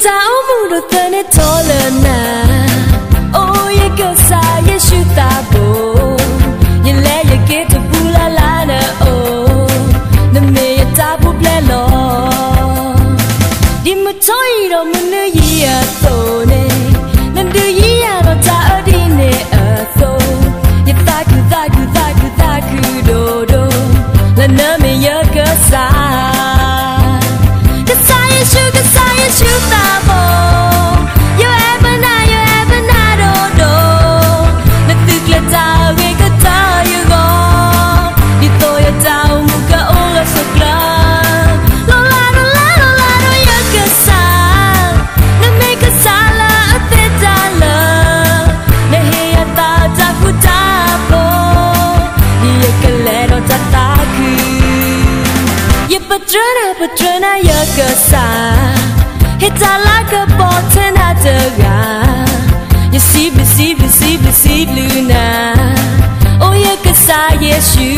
sao mù đồ tên ấy to lần à ôi ye cơ sa ye shu ta bo ye le ye ke to bula la na o na me ye ta bu ple lo di mu choi ro mu ne yi ya to ne na du yi ya ro ta a di ne a so ye ta ku do do la na me ye cơ sa Patrona ya kasa hitala ka botena daga you see luna oh ya kasa yesu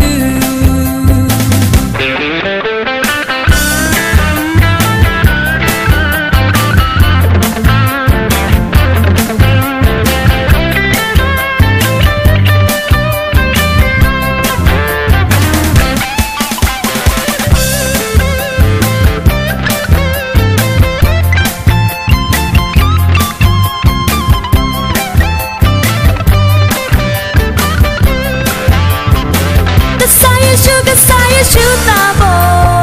Sugar, shoot the ball.